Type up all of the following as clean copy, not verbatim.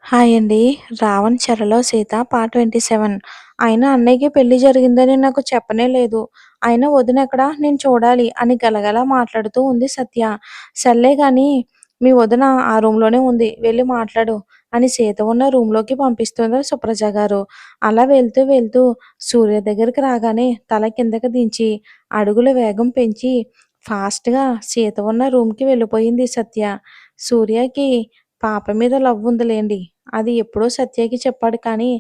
Hi అండి. 'రావణ్ చెరలో Sita' part 27. అయినా అన్నయ్యకి పెళ్లి జరిగిందని నాకు చెప్పనే లేదు. అయినా వదినెక్కడ? నేను చూడాలి అని గలగలా మాట్లాడుతూ ఉంది సత్య. సర్లే గాని మీ వదిన ఆ రూమ్‌లోనే ఉంది. వెళ్లి మాట్లాడు అని సీత ఉన్న రూమ్‌లోకి పంపిస్తుంది సుప్రజ గారు. అలా వెళ్తూ సూర్య దగ్గరికి రాగానే తల కిందకి దించి అడుగుల వేగం పెంచి ఫాస్ట్‌గా సీత ఉన్న రూమ్‌కి వెళ్ళిపోయింది సత్య. సూర్యకి పాప మీద లవ్ ఉందిలెండి. అది ఎప్పుడో సత్యకి చెప్పాడు కానీ,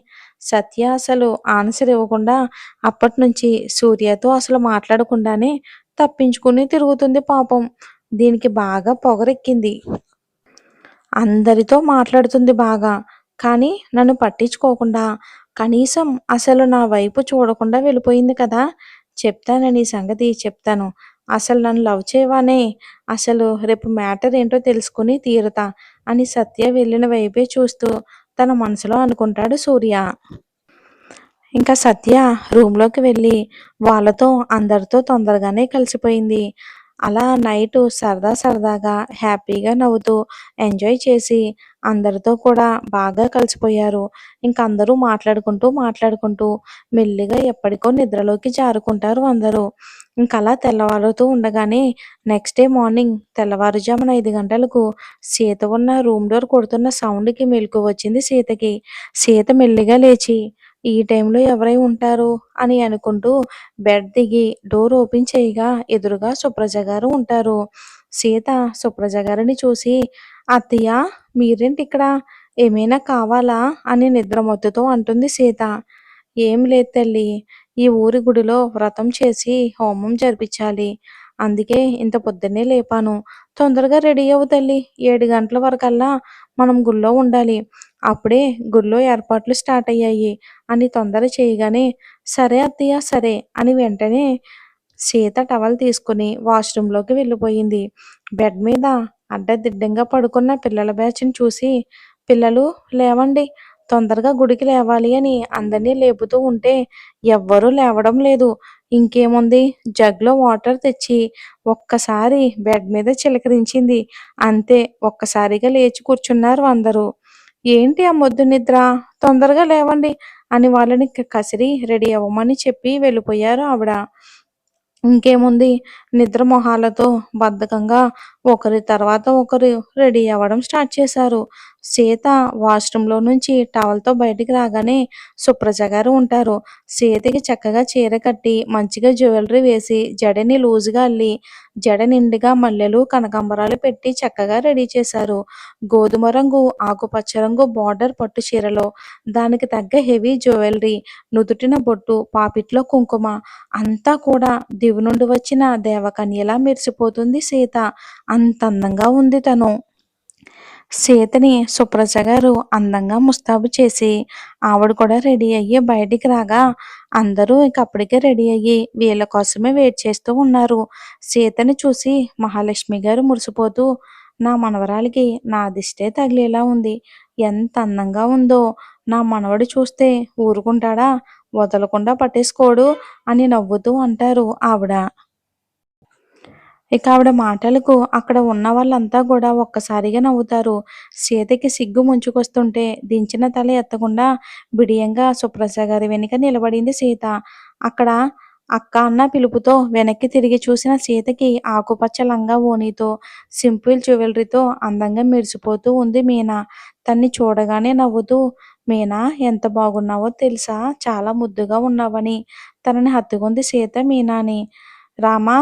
సత్య అసలు ఆన్సర్ ఇవ్వకుండా అప్పటినుంచి సూర్యతో అసలు మాట్లాడకుండానే తప్పించుకుని తిరుగుతుంది పాపం. దీనికి బాగా పొగరెక్కింది. అందరితో మాట్లాడుతుంది బాగా. కానీ నన్ను పట్టించుకోకుండా, కనీసం అసలు నా వైపు చూడకుండా వెళ్ళిపోయింది కదా! చెప్తాను నీ సంగతి చెప్తాను. అసలు నన్ను లవ్ చేయవానే, అసలు రేపు మ్యాటర్ ఏంటో తెలుసుకొని తీరుతా అని సత్య వెళ్ళిన వైపే చూస్తూ తన మనసులో అనుకుంటాడు సూర్య. ఇంకా సత్య రూమ్‌లోకి వెళ్ళి వాళ్ళతో అందరితో తొందరగానే కలిసిపోయింది. అలా నైటు సరదాగా హ్యాపీగా నవ్వుతూ ఎంజాయ్ చేసి అందరితో కూడా బాగా కలిసిపోయారు. ఇంక అందరూ మాట్లాడుకుంటూ మెల్లిగా ఎప్పటికో నిద్రలోకి జారుకుంటారు అందరూ. ఇంకలా తెల్లవారుతూ ఉండగానే నెక్స్ట్ డే మార్నింగ్ తెల్లవారుజామున 5 గంటలకు సీత ఉన్న రూమ్ డోర్ కొడుతున్న సౌండ్‌కి మెలుకువొచ్చింది సీతకి. సీత మెల్లిగా లేచి ఈ టైంలో ఎవరై ఉంటారు అని అనుకుంటూ బెడ్ దిగి డోర్ ఓపెన్ చేయగా ఎదురుగా సుప్రజ గారు ఉంటారు. సీత సుప్రజ గారిని చూసి "అత్తయ్య మీరేంటిక్కడ? ఏమైనా కావాలా?" అని నిద్రమత్తుతో అంటుంది సీత. "ఏం లేదు తల్లి. ఈ ఊరి గుడిలో వ్రతం చేసి హోమం జరిపించాలి. అందుకే ఇంత పొద్దున్నే లేపాను. తొందరగా రెడీ అవ్వు తల్లి. 7 గంటల వరకల్లా మనం గుళ్ళో ఉండాలి. అప్పుడే గుళ్ళో ఏర్పాట్లు స్టార్ట్ అయ్యాయి" అని తొందర చేయగానే "సరే అత్తయ్య సరే" అని వెంటనే సీత టవల్ తీసుకుని వాష్‌రూమ్‌లోకి వెళ్ళిపోయింది. బెడ్ మీద అడ్డదిడ్డంగా పడుకున్న పిల్లల బ్యాచ్‌ని చూసి "పిల్లలు లేవండి. తొందరగా గుడికి లేవాలి" అని అందరినీ లేపుతూ ఉంటే ఎవ్వరూ లేవడం లేదు. ఇంకేముంది జగ్‌లో వాటర్ తెచ్చి ఒక్కసారి బెడ్ మీద చిలకరించింది. అంతే ఒక్కసారిగా లేచి కూర్చున్నారు అందరూ. "ఏంటి ఆ మొద్దు నిద్ర? తొందరగా లేవండి" అని వాళ్ళని కసిరి రెడీ అవ్వమని చెప్పి వెళ్ళిపోయారు ఆవిడ. ఇంకేముంది నిద్ర మొహాలతో బద్ధకంగా ఒకరి తర్వాత ఒకరు రెడీ అవ్వడం స్టార్ట్ చేశారు. సీత వాష్‌రూమ్‌లో నుంచి టవల్‌తో బయటికి రాగానే సుప్రజ గారు ఉంటారు. సీతకి చక్కగా చీర కట్టి, మంచిగా జ్యువెలరీ వేసి, జడని లూజ్‌గా అల్లి, జడ నిండుగా మల్లెలు, కనకాంబరాలు పెట్టి చక్కగా రెడీ చేశారు. గోధుమ రంగు, ఆకుపచ్చ రంగు బార్డర్ పట్టు చీరలో, దానికి తగ్గ హెవీ జ్యువెలరీ, నుదుటిన బొట్టు, పాపిట్లో కుంకుమ అంతా కూడా దివి నుండి వచ్చిన దేవకన్యలా మెరిసిపోతుంది సీత. అంత అందంగా ఉంది తను. సీతని సుప్రజ గారు అందంగా ముస్తాబు చేసి ఆవిడ కూడా రెడీ అయ్యి బయటికి రాగా అందరూ ఇక అప్పటికే రెడీ అయ్యి వీళ్ళ కోసమే వెయిట్ చేస్తూ ఉన్నారు. సీతని చూసి మహాలక్ష్మి గారు మురిసిపోతూ నా మనవరాలికి నా దిష్టే తగిలేలా ఉంది. ఎంత అందంగా ఉందో నా మనవడు చూస్తే ఊరుకుంటాడా? వదలకుండా పట్టేసుకోడు అని నవ్వుతూ అంటారు ఆవిడ. ఇక ఆవిడ మాటలకు అక్కడ ఉన్న వాళ్ళంతా కూడా ఒక్కసారిగా నవ్వుతారు. సీతకి సిగ్గు ముంచుకొస్తుంటే దించిన తల ఎత్తకుండా బిడియంగా సుప్రజ గారి వెనుక నిలబడింది సీత. అక్కడ అక్క అన్న పిలుపుతో వెనక్కి తిరిగి చూసిన సీతకి ఆకుపచ్చ లంగా ఓణితో, సింపుల్ జ్యువెలరీతో అందంగా మెరిసిపోతూ ఉంది మీనా. తన్ని చూడగానే నవ్వుతూ "మీనా ఎంత బాగున్నావో తెలుసా? చాలా ముద్దుగా ఉన్నావని" తనని హత్తుకుంది సీత మీనాని. "రామా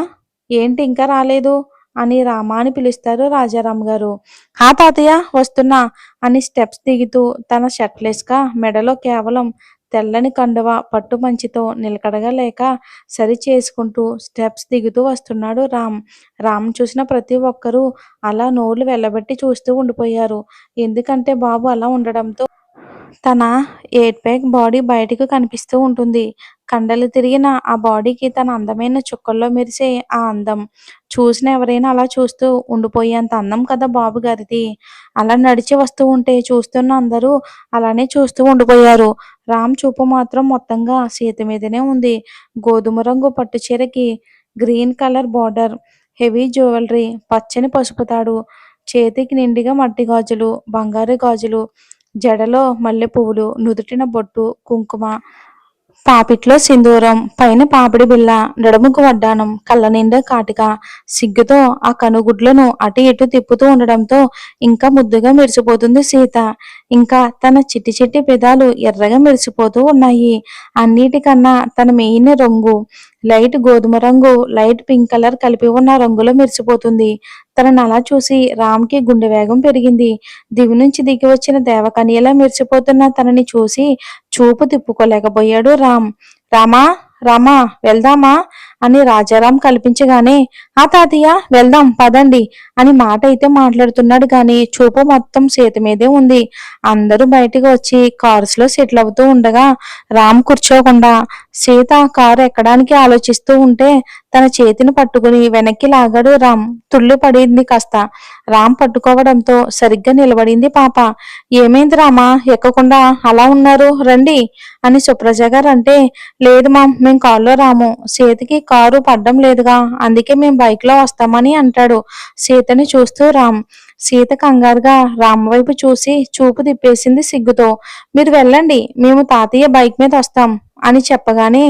ఏంటి ఇంకా రాలేదు" అని రామా అని పిలుస్తారు రాజారాం గారు. "హా తాతయ్య వస్తున్నా" అని స్టెప్స్ దిగుతూ తన షర్ట్‌లెస్‌గా మెడలో కేవలం తెల్లని కండువా పట్టు పంచెతో నిలకడగా లేక సరి చేసుకుంటూ స్టెప్స్ దిగుతూ వస్తున్నాడు రామ్. రామ్ చూసిన ప్రతి ఒక్కరూ అలా నోళ్ళు వెళ్ళబెట్టి చూస్తూ ఉండిపోయారు. ఎందుకంటే బాబు అలా ఉండడంతో తన ఎయిట్ ప్యాక్ బాడీ బయటకు కనిపిస్తూ ఉంటుంది. కండలు తిరిగిన ఆ బాడీకి తన అందమైన చుక్కల్లో మెరిసే ఆ అందం. చూసిన ఎవరైనా అలా చూస్తూ ఉండిపోయేంత అందం కదా బాబు గారిది. అలా నడిచి వస్తూ ఉంటే చూస్తున్న అందరూ అలానే చూస్తూ ఉండిపోయారు. రామ్ చూపు మాత్రం మొత్తంగా సీత మీదనే ఉంది. గోధుమ రంగు పట్టు చీరకి green colour border, heavy jewellery, పచ్చని పసుపు తాడు, చేతికి నిండుగా మట్టి గాజులు, బంగారు గాజులు, జడలో మల్లె పువ్వులు, నుదుటిన బొట్టు, కుంకుమ, పాపిట్లో సింధూరం, పైన పాపిడి బిళ్ళ, నడుముకు వడ్డాణం, కళ్ళ నిండా కాటిక. సిగ్గుతో ఆ కనుగుడ్లను అటు ఇటు తిప్పుతూ ఉండడంతో ఇంకా ముద్దుగా మెరిసిపోతుంది సీత. ఇంకా తన చిట్టి చిట్టి పెదాలు ఎర్రగా మెరిసిపోతూ ఉన్నాయి. అన్నిటికన్నా తన మెయిన్ రంగు లైట్ గోధుమ రంగు, లైట్ పింక్ కలర్ కలిపి ఉన్న రంగులో మెరిసిపోతుంది. తనని అలా చూసి రామ్‌కి గుండె వేగం పెరిగింది. దివి నుంచి దిగి వచ్చిన దేవకన్యలా మెరిసిపోతున్న తనని చూసి చూపు తిప్పుకోలేకపోయాడు రామ్. రామా! రామా! వెళ్దామా? అని రాజారాం కల్పించగానే, ఆ తాతయ్య వెళ్దాం పదండి అని మాట అయితే మాట్లాడుతున్నాడు గాని చూపు మొత్తం సీత మీదే ఉంది. అందరూ బయటికి వచ్చి కార్స్‌లో సెటిల్ అవుతూ ఉండగా రామ్ కూర్చోకుండా సీత కారు ఎక్కడానికి ఆలోచిస్తూ ఉంటే తన చేతిని పట్టుకుని వెనక్కి లాగాడు రామ్. తుళ్ళి పడింది కాస్త. రామ్ పట్టుకోవడంతో సరిగ్గా నిలబడింది పాప. ఏమైంది రామా ఎక్కకుండా అలా ఉన్నారు రండి అని సుప్రజ గారు అంటే, లేదు మామ్ మేం కారులో రాము, సీతకి కారు పడ్డం లేదుగా అందుకే మేం బైక్ లో వస్తామని అంటాడు సీతని చూస్తూ రామ్. సీత కంగారుగా రామ్ వైపు చూసి చూపు తిప్పేసింది సిగ్గుతో. మీరు వెళ్ళండి మేము తాతయ్య బైక్ మీద వస్తాం అని చెప్పగానే,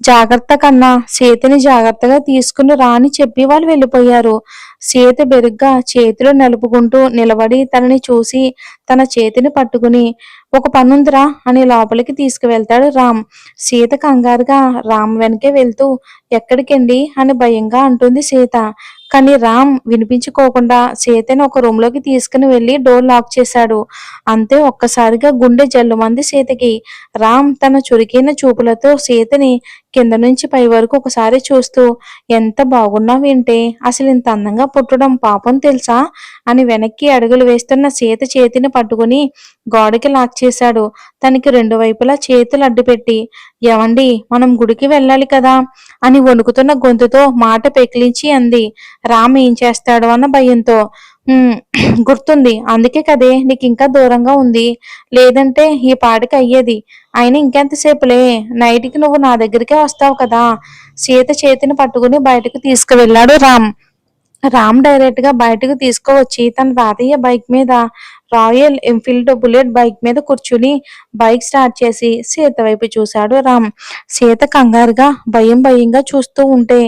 జాగ్రత్త కన్నా సీతని జాగ్రత్తగా తీసుకుని రా అని చెప్పి వాళ్ళు వెళ్ళిపోయారు. సీత బెరుగ్గా చేతులు నలుపుకుంటూ నిలబడి తనని చూసి తన చేతిని పట్టుకుని, ఒక పనుందిరా అని లోపలికి తీసుకువెళ్తాడు రామ్. సీత కంగారుగా రామ్ వెనకే వెళ్తూ, ఎక్కడికండి అని భయంగా అంటుంది సీత. కానీ రామ్ వినిపించుకోకుండా సీతని ఒక రూమ్ లోకి తీసుకుని వెళ్లి డోర్ లాక్ చేశాడు. అంతే ఒక్కసారిగా గుండె జల్లుమంది సీతకి. రామ్ తన చురుకైన చూపులతో సీతని కింద నుంచి పై వరకు ఒకసారి చూస్తూ, ఎంత బాగున్నావేంటే, అసలు ఇంత అందంగా పుట్టడం పాపం తెలుసా అని వెనక్కి అడుగులు వేస్తున్న సీత చేతిని పట్టుకుని గోడకి లాక్ చేశాడు. తనకి రెండు వైపులా చేతులు అడ్డుపెట్టి, ఏవండి మనం గుడికి వెళ్ళాలి కదా అని వణుకుతున్న గొంతుతో మాట పెకిలించి అంది. రామ్ ఏం చేస్తాడో అన్న భయంతో. "ఉమ్, గుర్తుంది, అందుకే కదే నీకు ఇంకా దూరంగా ఉంది, లేదంటే ఈ పాటికి అయ్యేది. అయినా ఇంకెంతసేపులే, నైట్కి నువ్వు నా దగ్గరికే వస్తావు కదా." సీత చేతిని పట్టుకుని బయటకు తీసుకువెళ్ళాడు రామ్. రామ్ డైరెక్ట్ గా బయటకు తీసుకువచ్చి తన తాతయ్య బైక్ మీద, రాయల్ ఎన్ఫీల్డ్ బుల్లెట్ బైక్ మీద కూర్చుని బైక్ స్టార్ట్ చేసి సీత వైపు చూశాడు రామ్. సీత కంగారుగా భయంగా చూస్తూ ఉంటే,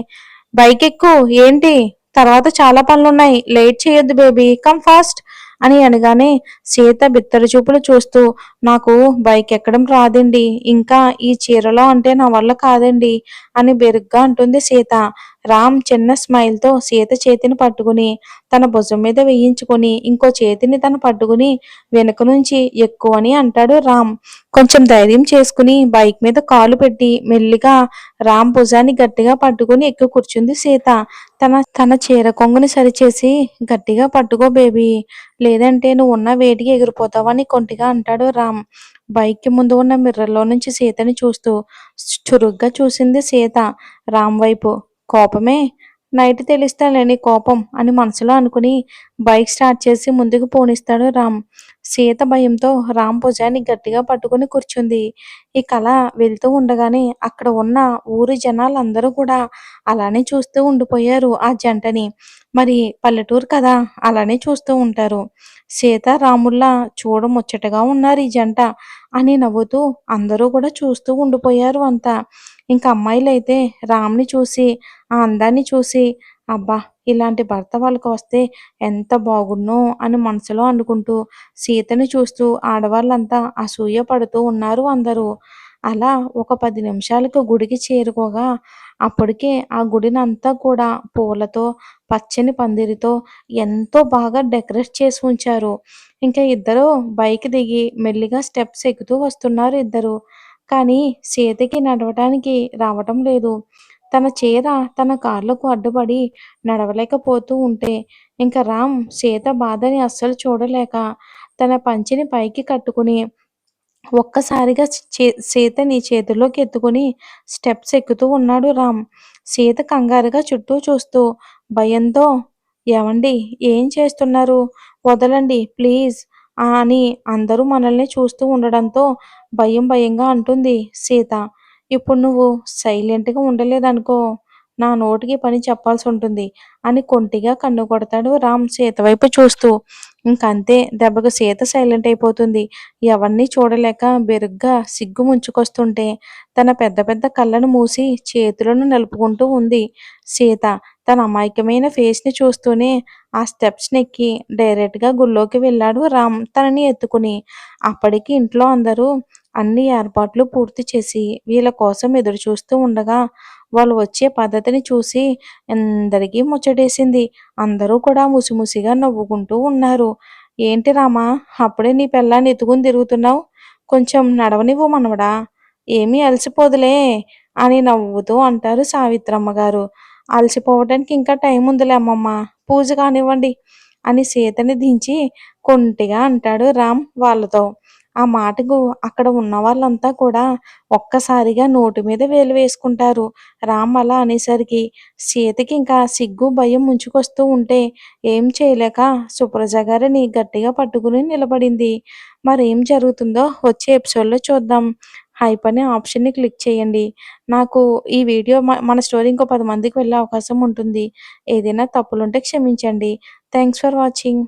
బైక్ ఎక్కు ఏంటి, తర్వాత చాలా పనులున్నాయి, లేట్ చేయొద్దు బేబీ, కమ్ ఫాస్ట్ అని అనగానే సీత బిత్తర చూపులు చూస్తూ, నాకు బైక్ ఎక్కడం రాదండి, ఇంకా ఈ చీరలో అంటే నా వల్ల కాదండి అని బెరుగ్గా అంటుంది సీత. రామ్ చిన్న స్మైల్ తో సీత చేతిని పట్టుకుని తన భుజం మీద వేయించుకొని ఇంకో చేతిని తను పట్టుకుని వెనుక నుంచి ఎక్కువ అని అంటాడు రామ్. కొంచెం ధైర్యం చేసుకుని బైక్ మీద కాలు పెట్టి మెల్లిగా రామ్ భుజాన్ని గట్టిగా పట్టుకుని ఎక్కువ కూర్చుంది సీత. తన తన చీర కొంగుని సరిచేసి, గట్టిగా పట్టుకో బేబీ, లేదంటే నువ్వు ఉన్న వేడికి ఎగిరిపోతావని కొంటిగా అంటాడు రామ్. బైక్ కి ముందు ఉన్న మిర్రర్లో నుంచి సీతని చూస్తూ చురుగ్గా చూసింది సీత రామ్ వైపు. కోపమే, నైట్ తెలిస్తాలే నీ కోపం అని మనసులో అనుకుని బైక్ స్టార్ట్ చేసి ముందుకు పోనిస్తాడు రామ్. సీత భయంతో రామ్ భుజాన్ని గట్టిగా పట్టుకుని కూర్చుంది. ఈ కళ వెళ్తూ ఉండగానే అక్కడ ఉన్న ఊరి జనాలందరూ కూడా అలానే చూస్తూ ఉండిపోయారు ఆ జంటని. మరి పల్లెటూరు కదా, అలానే చూస్తూ ఉంటారు. సీత రాముల్లా చూడముచ్చటగా ఉన్నారు ఈ జంట అని నవ్వుతూ అందరూ కూడా చూస్తూ ఉండిపోయారు అంతా. ఇంకా అమ్మాయిలైతే రామ్‌ని చూసి, ఆ అందాన్ని చూసి, అబ్బా! ఇలాంటి భర్త వాళ్ళకి వస్తే ఎంత బాగున్ను అని మనసులో అనుకుంటూ, సీతని చూస్తూ ఆడవాళ్ళంతా అసూయ పడుతూ ఉన్నారు అందరూ. అలా ఒక 10 నిమిషాలకు గుడికి చేరుకోగా, అప్పటికే ఆ గుడినంతా కూడా పూలతో, పచ్చని పందిరితో ఎంతో బాగా డెకరేట్ చేసి ఉంచారు. ఇంకా ఇద్దరూ బైక్ దిగి మెల్లిగా స్టెప్స్ ఎక్కుతూ వస్తున్నారు ఇద్దరు. కానీ సీతకి నడవటానికి రావటం లేదు. తన చీర తన కాళ్ళకు అడ్డుపడి నడవలేకపోతూ ఉంటే, ఇంక రామ్ సీత బాధని అస్సలు చూడలేక తన పంచెని పైకి కట్టుకుని ఒక్కసారిగా సీతని చేతుల్లోకి ఎత్తుకుని స్టెప్స్ ఎక్కుతూ ఉన్నాడు రామ్. సీత కంగారుగా చుట్టూ చూస్తూ భయంతో, ఏవండి ఏం చేస్తున్నారు? వదలండి ప్లీజ్ అని అందరూ మనల్ని చూస్తూ ఉండడంతో భయంగా అంటుంది సీత. ఇప్పుడు నువ్వు సైలెంట్‌గా ఉండలేదనుకో, నా నోటికి పని చెప్పాల్సుంటుంది అని కొంటిగా కన్ను కొడతాడు రామ్ సీత వైపు చూస్తూ. ఇంకంతే దెబ్బకు సీత సైలెంట్ అయిపోతుంది. ఎవరిని చూడలేక బెరుగ్గా సిగ్గు ముంచుకొస్తుంటే తన పెద్ద పెద్ద కళ్ళను మూసి చేతులను నలుపుకుంటూ ఉంది సీత. తన అమాయకమైన ఫేస్‌ని చూస్తూనే ఆ స్టెప్స్‌నెక్కి డైరెక్ట్‌గా గుళ్ళోకి వెళ్ళాడు రామ్ తనని ఎత్తుకుని. అప్పటికి ఇంట్లో అందరూ అన్ని ఏర్పాట్లు పూర్తి చేసి వీళ్ళ కోసం ఎదురుచూస్తూ ఉండగా, వాళ్ళు వచ్చే పద్ధతిని చూసి అందరికీ ముచ్చటేసింది. అందరూ కూడా ముసిముసిగా నవ్వుకుంటూ ఉన్నారు. "ఏంటి రామా! అప్పుడే నీ పెళ్ళాన్ని ఎత్తుకుని తిరుగుతున్నావు? కొంచెం నడవనివ్వు మనవడా! ఏమీ అలసిపోదులే" అని నవ్వుతూ అంటారు సావిత్రమ్మ గారు. "అలసిపోవటానికి ఇంకా టైం ఉందిలే అమ్మమ్మ. పూజ కానివ్వండి" అని సీతని దించి కొంటెగా అంటాడు రామ్ వాళ్ళతో. ఆ మాటకు అక్కడ ఉన్నవాళ్ళంతా కూడా ఒక్కసారిగా నోటి మీద వేలు వేసుకుంటారు. రామ్ అలా అనేసరికి సీతకి ఇంకా సిగ్గు, భయం ముంచుకొస్తూ ఉంటే ఏం చేయలేక సుప్రజ గారిని గట్టిగా పట్టుకుని నిలబడింది. మరేం జరుగుతుందో వచ్చే ఎపిసోడ్‌లో చూద్దాం. హైప్ అనే ఆప్షన్‌ని క్లిక్ చేయండి. నాకు ఈ వీడియో మన స్టోరీ ఇంకో 10 మందికి వెళ్ళే అవకాశం ఉంటుంది. ఏదైనా తప్పులుంటే క్షమించండి. Thanks for watching.